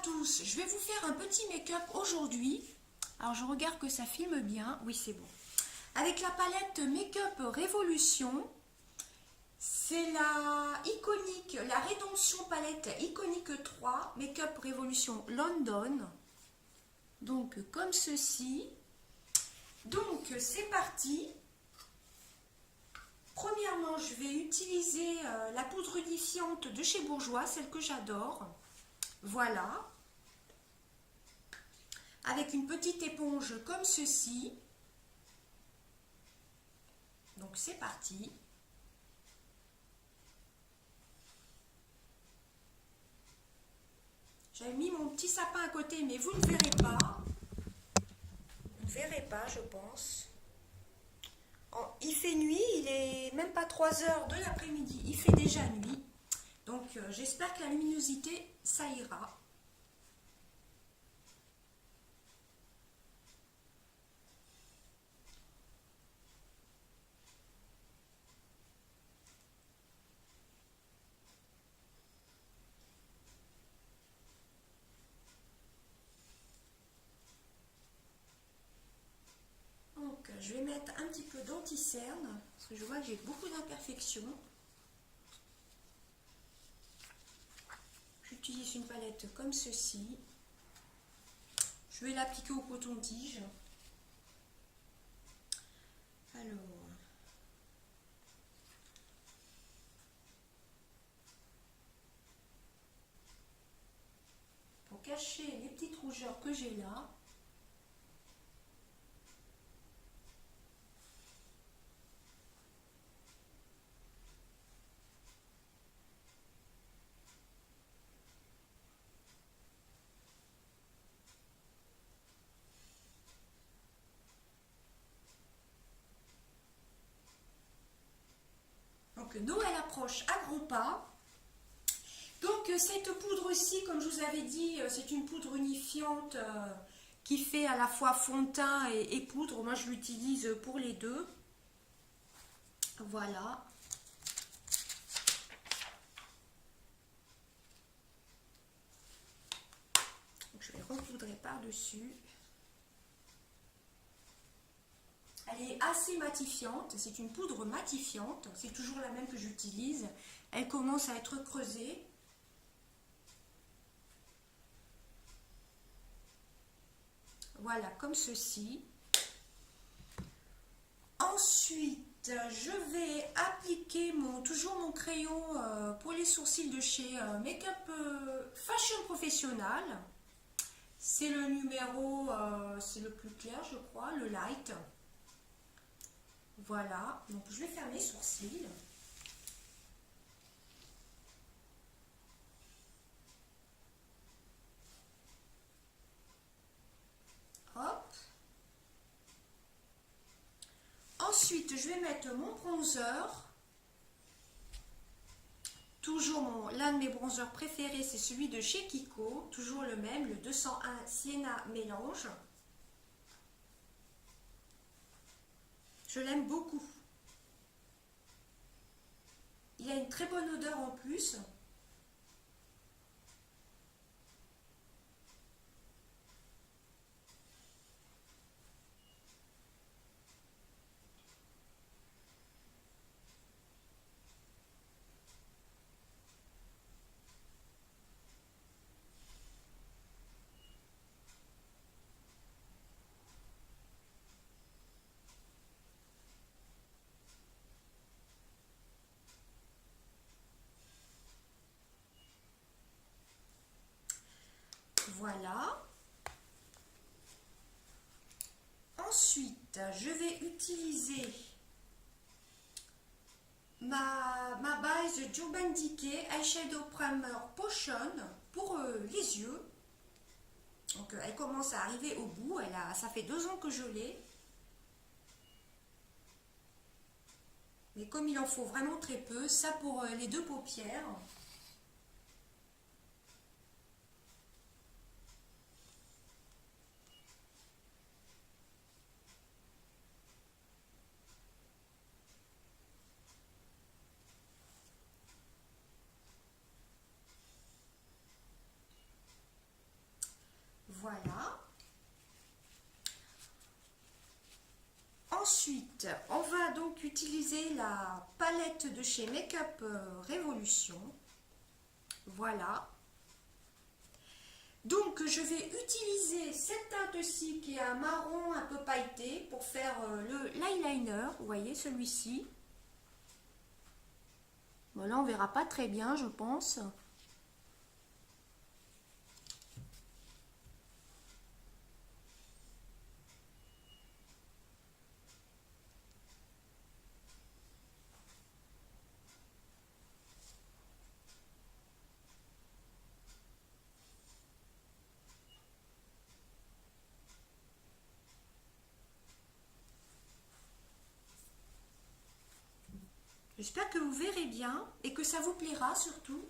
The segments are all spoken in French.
tous, je vais vous faire un petit make-up aujourd'hui. Alors je regarde que ça filme bien, oui c'est bon. Avec la palette Make-up Révolution, c'est la iconique, la Rédemption palette iconique 3, Make-up Révolution London. Donc comme ceci. Donc c'est parti. Premièrement, je vais utiliser la poudre unifiante de chez Bourjois, celle que j'adore. Voilà. Avec une petite éponge comme ceci. Donc c'est parti. J'avais mis mon petit sapin à côté, mais vous ne verrez pas. Vous ne verrez pas, je pense. Il fait nuit, il est même pas 3 heures de l'après-midi, il fait déjà nuit. Donc j'espère que la luminosité, ça ira. Donc je vais mettre un petit peu d'anti-cerne, parce que je vois que j'ai beaucoup d'imperfections. J'utilise une palette comme ceci. Je vais l'appliquer au coton-tige. Alors, pour cacher les petites rougeurs que j'ai là, donc Noël approche à grands pas. Donc cette poudre-ci, comme je vous avais dit, c'est une poudre unifiante qui fait à la fois fond de teint et poudre. Moi je l'utilise pour les deux. Voilà. Donc, je vais repoudrer par-dessus. Elle est assez matifiante, c'est une poudre matifiante, c'est toujours la même que j'utilise. Elle commence à être creusée. Voilà, comme ceci. Ensuite, je vais appliquer toujours mon crayon pour les sourcils de chez Make-up Fashion Professional. C'est le numéro, c'est le plus clair je crois, le light. Voilà, donc je vais faire mes sourcils. Hop. Ensuite, je vais mettre mon bronzer. Toujours l'un de mes bronzers préférés, c'est celui de chez Kiko. Toujours le même, le 201 Sienna Mélange. Je l'aime beaucoup. Il a une très bonne odeur en plus. Voilà. Ensuite, je vais utiliser ma base Urban Decay Eyeshadow Primer Potion pour les yeux. Donc elle commence à arriver au bout. Ça fait 2 ans que je l'ai. Mais comme il en faut vraiment très peu, ça pour les 2 paupières. Voilà. Ensuite, on va donc utiliser la palette de chez Makeup Révolution. Voilà. Donc, je vais utiliser cette teinte-ci qui est un marron un peu pailleté pour faire l'eyeliner. Vous voyez, celui-ci. Voilà, on verra pas très bien, je pense. J'espère que vous verrez bien et que ça vous plaira surtout.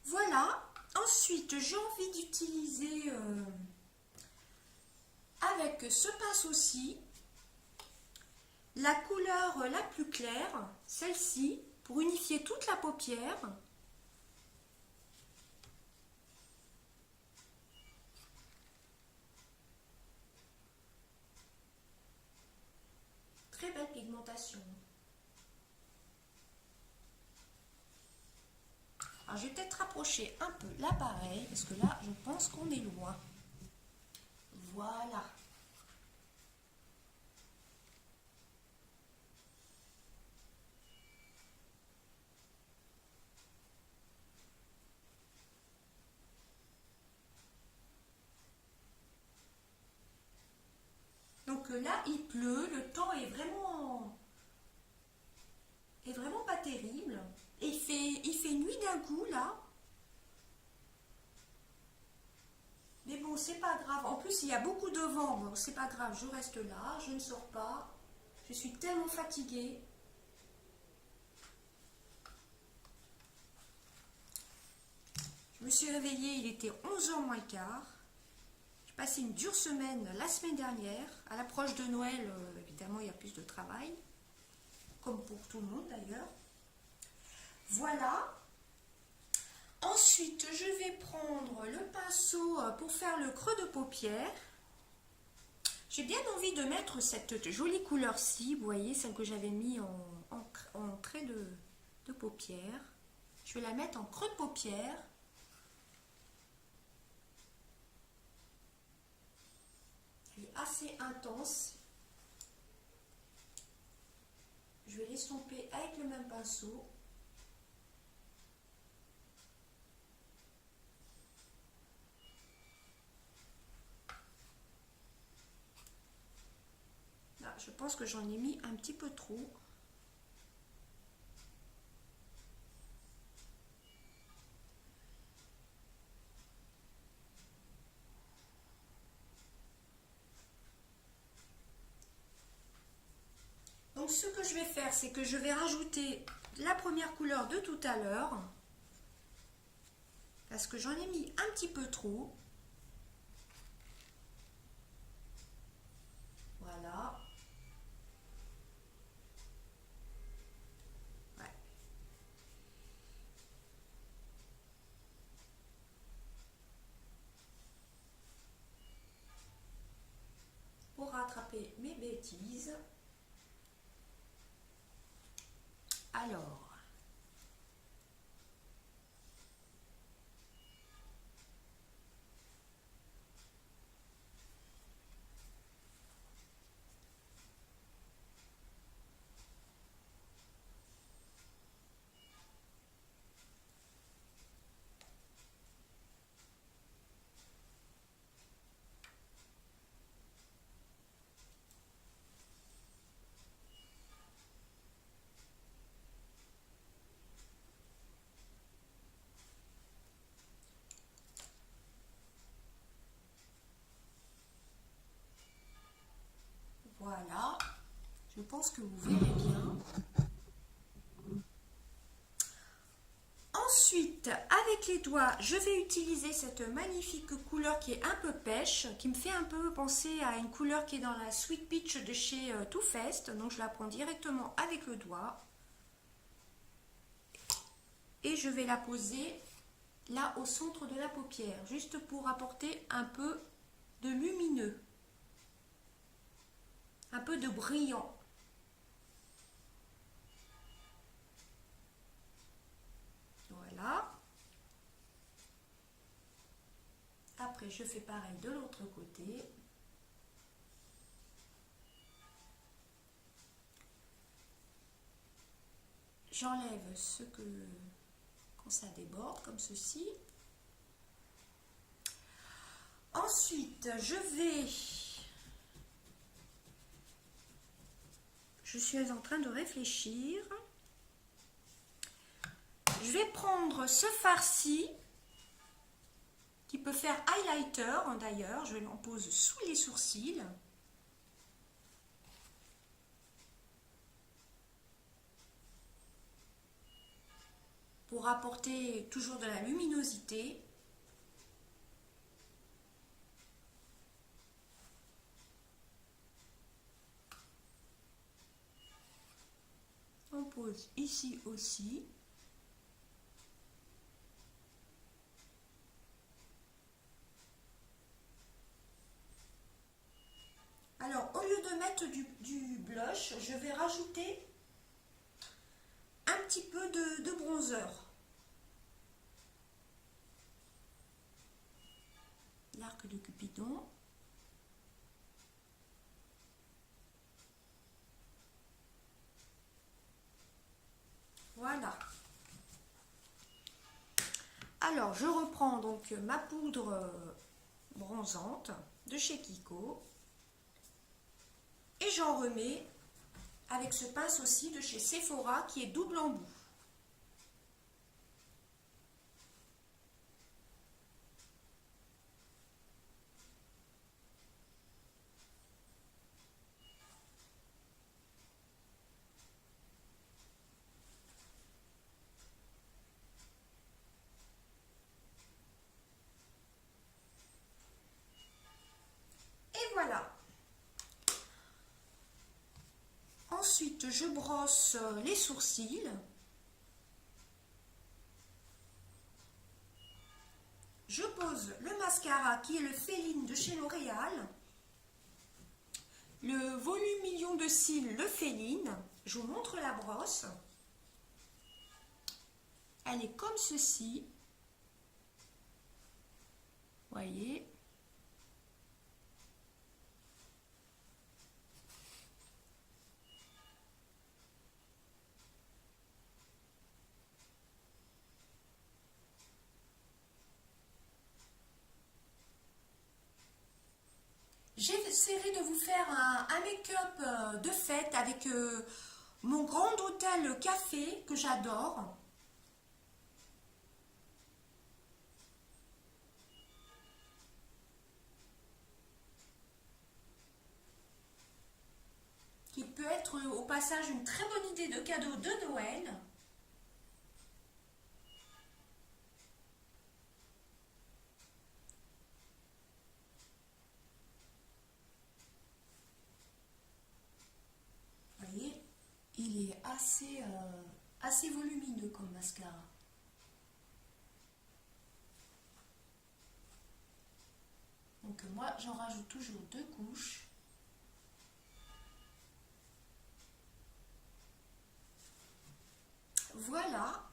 Voilà. Ensuite, j'ai envie d'utiliser avec ce pinceau-ci la couleur la plus claire, celle-ci, pour unifier toute la paupière. Très belle pigmentation. Alors, je vais peut-être rapprocher un peu l'appareil, parce que là, je pense qu'on est loin. Voilà. Donc là, il pleut, le temps est vraiment pas terrible. Et il fait nuit d'un coup, là. Mais bon, c'est pas grave. En plus, il y a beaucoup de vent. Bon, c'est pas grave, je reste là, je ne sors pas. Je suis tellement fatiguée. Je me suis réveillée, il était 11h moins le quart. J'ai passé une dure semaine la semaine dernière. À l'approche de Noël, évidemment, il y a plus de travail. Comme pour tout le monde d'ailleurs. Voilà. Ensuite, je vais prendre le pinceau pour faire le creux de paupière. J'ai bien envie de mettre cette jolie couleur-ci, vous voyez, celle que j'avais mis en trait de paupière. Je vais la mettre en creux de paupière. Elle est assez intense. Je vais l'estomper avec le même pinceau. Là, je pense que j'en ai mis un petit peu trop. Donc ce que je vais faire, c'est que je vais rajouter la première couleur de tout à l'heure. Parce que j'en ai mis un petit peu trop. Voilà. Ouais. Pour rattraper mes bêtises. Alors. pense que vous verrez bien. Ensuite, avec les doigts, je vais utiliser cette magnifique couleur qui est un peu pêche, qui me fait un peu penser à une couleur qui est dans la Sweet Peach de chez Too Faced. Donc je la prends directement avec le doigt. Et je vais la poser là au centre de la paupière, juste pour apporter un peu de lumineux, un peu de brillant. Voilà. Après, je fais pareil de l'autre côté. J'enlève ce que quand ça déborde, comme ceci. Ensuite, je suis en train de réfléchir. Je vais prendre ce farci qui peut faire highlighter d'ailleurs. Je l'en pose sous les sourcils. Pour apporter toujours de la luminosité. On pose ici aussi. Alors, au lieu de mettre du blush, je vais rajouter un petit peu de bronzer. L'arc de Cupidon. Voilà. Alors, je reprends donc ma poudre bronzante de chez Kiko. Et j'en remets avec ce pince aussi de chez Sephora qui est double embout. Et voilà. Ensuite, je brosse les sourcils. Je pose le mascara qui est le Féline de chez L'Oréal. Le volume million de cils, le Féline. Je vous montre la brosse. Elle est comme ceci. Voyez. J'essaierai de vous faire un make-up de fête avec mon Grand Hôtel Café que j'adore. Qui peut être au passage une très bonne idée de cadeau de Noël. Vous voyez, il est assez volumineux comme mascara. Donc moi, j'en rajoute toujours 2 couches. Voilà.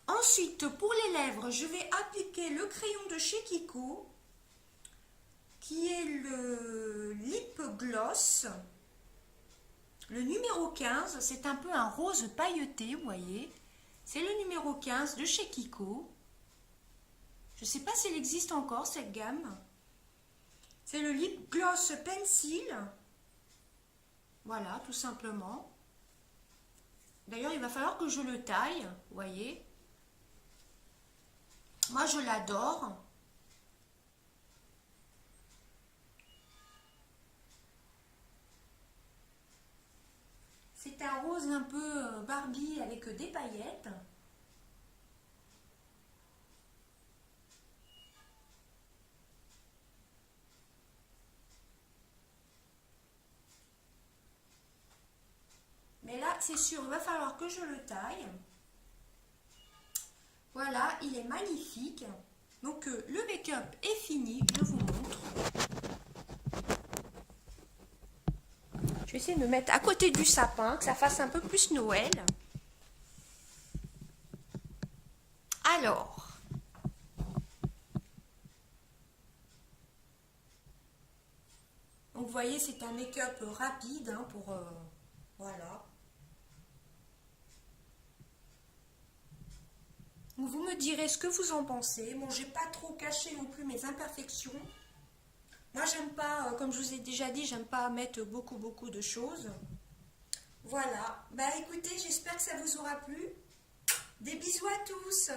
Ensuite, pour les lèvres, je vais appliquer le crayon de chez Kiko, qui est le Lip Gloss, le numéro 15. C'est un peu un rose pailleté, vous voyez. C'est le numéro 15 de chez Kiko. Je ne sais pas s'il existe encore, cette gamme. C'est le Lip Gloss Pencil. Voilà, tout simplement. D'ailleurs, il va falloir que je le taille, vous voyez. Moi, je l'adore. c'est un rose un peu Barbie avec des paillettes. Mais là, c'est sûr, il va falloir que je le taille. Voilà, il est magnifique. Donc, le make-up est fini, je vous montre. Je vais essayer de me mettre à côté du sapin, que ça fasse un peu plus Noël. Alors, donc vous voyez, c'est un make-up rapide hein, pour... voilà. Vous me direz ce que vous en pensez. Bon, j'ai pas trop caché non plus mes imperfections. Moi, j'aime pas, comme je vous ai déjà dit, j'aime pas mettre beaucoup de choses. Voilà. Bah écoutez, j'espère que ça vous aura plu. Des bisous à tous.